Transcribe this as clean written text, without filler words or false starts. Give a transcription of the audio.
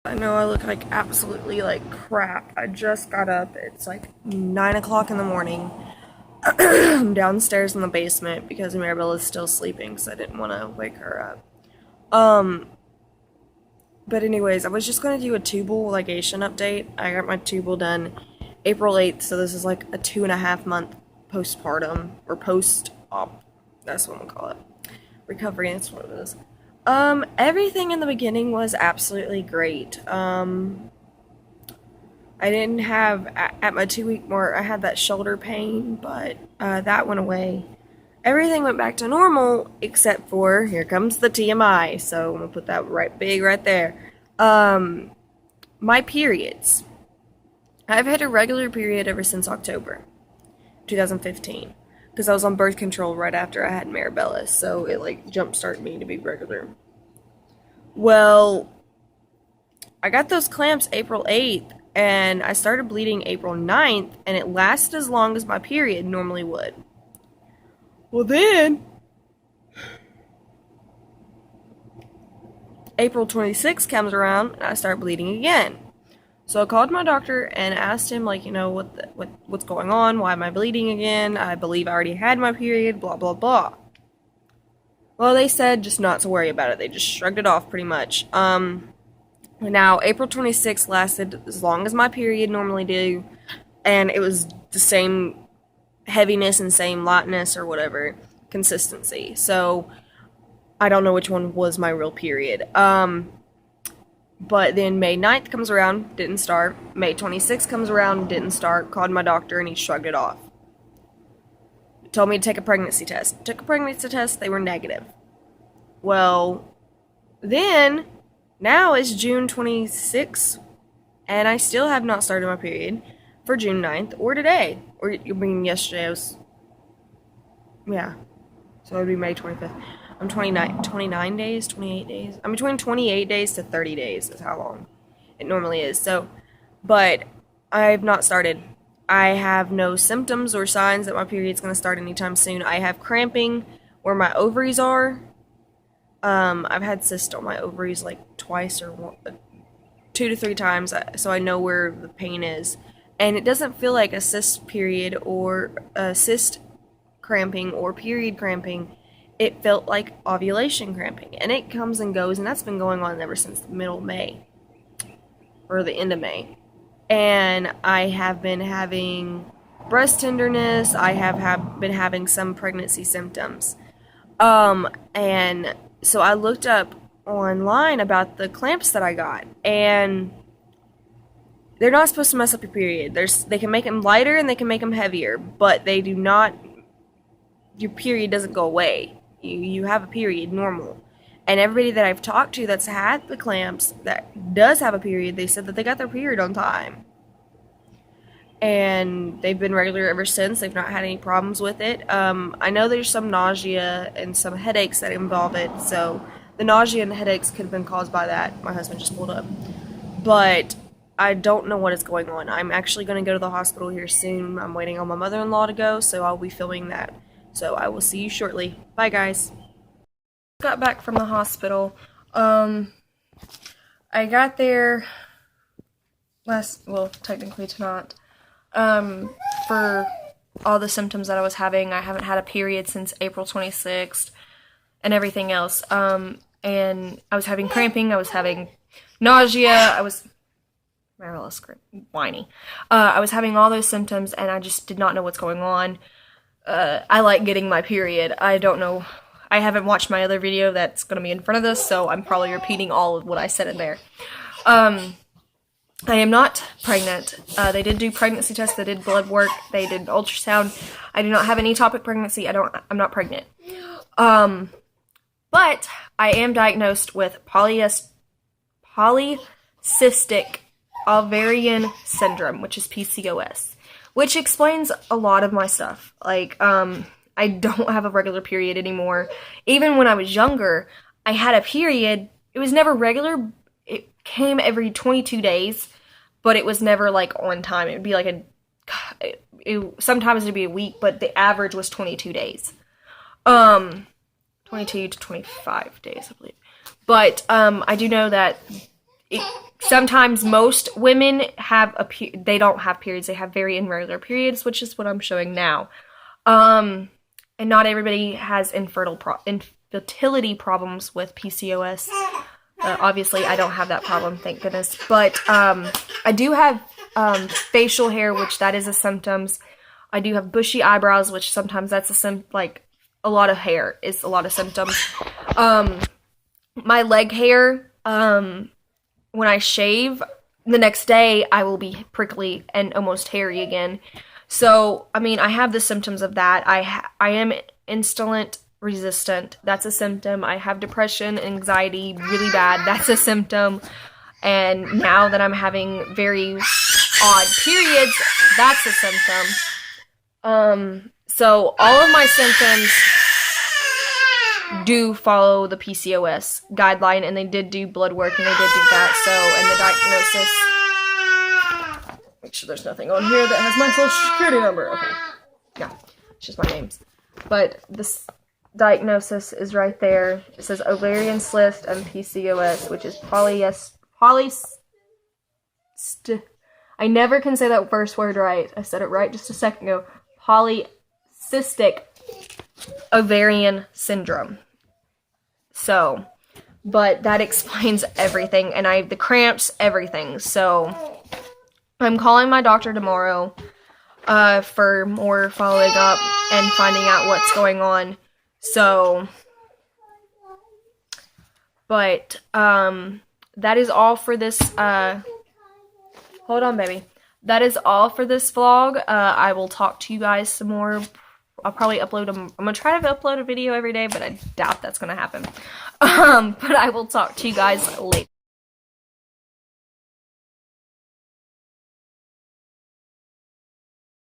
I know I look like absolutely like crap. I just got up. It's like 9 o'clock in the morning. I'm downstairs in the basement because Maribel is still sleeping, so I didn't want to wake her up. Um, but anyways, I was just going to do a Tubal ligation update. I got my Tubal done April 8th, so this is like a 2.5 month postpartum, or post-op, that's what I'm gonna call it. Recovery, that's what it is. Everything in the beginning was absolutely great. I didn't have, at my 2 week mark, I had that shoulder pain, but that went away. Everything went back to normal, except for, here comes the TMI, so I'm gonna put that right big right there. My periods. I've had a regular period ever since October 2015, because I was on birth control right after I had Maribella, so it like jump-started me to be regular. Well, I got those clamps April 8th, and I started bleeding April 9th, and it lasted as long as my period normally would. Well, then, April 26th comes around, and I start bleeding again. So I called my doctor and asked him, like, what's going on? Why am I bleeding again? I believe I already had my period, blah, blah, blah. Well, they said just not to worry about it. They just shrugged it off pretty much. Now, April 26th lasted as long as my period normally do, and it was the same heaviness and same lightness or whatever consistency. So I don't know which one was my real period. But then May 9th comes around, didn't start. May 26th comes around, didn't start. Called my doctor and he shrugged it off. Told me to take a pregnancy test. Took a pregnancy test, they were negative. Well, then, now it's June 26th, and I still have not started my period for June 9th or today. Or, you mean yesterday, yeah. So it would be May 25th. I'm 29 days, 28 days. I'm between 28 days to 30 days is how long it normally is. So, but I've not started. I have no symptoms or signs that my period's going to start anytime soon. I have cramping where my ovaries are. I've had cysts on my ovaries like twice or 2 to 3 times, so I know where the pain is. And it doesn't feel like a cyst period or a cyst cramping or period cramping. It felt like ovulation cramping, and it comes and goes, and that's been going on ever since the middle of May, or the end of May. And I have been having breast tenderness, I have been having some pregnancy symptoms. And so I looked up online about the clamps that I got, and they're not supposed to mess up your period. They can make them lighter and they can make them heavier, but they do not, your period doesn't go away. You have a period normal. And everybody that I've talked to that's had the clamps that does have a period, they said that they got their period on time. And they've been regular ever since. They've not had any problems with it. I know there's some nausea and some headaches that involve it. So the nausea and headaches could have been caused by that. My husband just pulled up. But I don't know what is going on. I'm actually going to go to the hospital here soon. I'm waiting on my mother-in-law to go, so I'll be filming that. So I will see you shortly. Bye, guys. Got back from the hospital. I got there technically tonight. For all the symptoms that I was having. I haven't had a period since April 26th and everything else. And I was having cramping. I was having nausea. Marilla's whiny. I was having all those symptoms, and I just did not know what's going on. I like getting my period. I don't know. I haven't watched my other video that's going to be in front of this, so I'm probably repeating all of what I said in there. I am not pregnant. They did do pregnancy tests. They did blood work. They did ultrasound. I do not have an ectopic pregnancy. I'm not pregnant. But I am diagnosed with polycystic ovarian syndrome, which is PCOS. Which explains a lot of my stuff. Like, I don't have a regular period anymore. Even when I was younger, I had a period. It was never regular. It came every 22 days, but it was never, like, on time. It would be, like, sometimes it would be a week, but the average was 22 days. 22 to 25 days, I believe. But I do know that it sometimes most women have they don't have periods. They have very irregular periods, which is what I'm showing now. And not everybody has infertility problems with PCOS. Obviously, I don't have that problem, thank goodness. But I do have facial hair, which that is a symptoms. I do have bushy eyebrows, which sometimes that's a lot of hair is a lot of symptoms. My leg hair, when I shave, the next day I will be prickly and almost hairy again. So, I mean, I have the symptoms of that. I am insulin resistant. That's a symptom. I have depression, anxiety, really bad. That's a symptom. And now that I'm having very odd periods, that's a symptom. So all of my symptoms do follow the PCOS guideline, and they did do blood work, and they did do that. So, and the diagnosis, make sure there's nothing on here that has my social security number. Okay. Yeah, it's just my names. But this diagnosis is right there. It says ovarian cyst and PCOS, which is I never can say that first word right. I said it right just a second ago. Polycystic ovarian syndrome. So, but that explains everything, and I have the cramps, everything. So, I'm calling my doctor tomorrow for more following up and finding out what's going on. So, but that is all for this. Hold on, baby. That is all for this vlog. I will talk to you guys some more. I'll probably upload them. I'm going to try to upload a video every day, but I doubt that's going to happen. But I will talk to you guys later.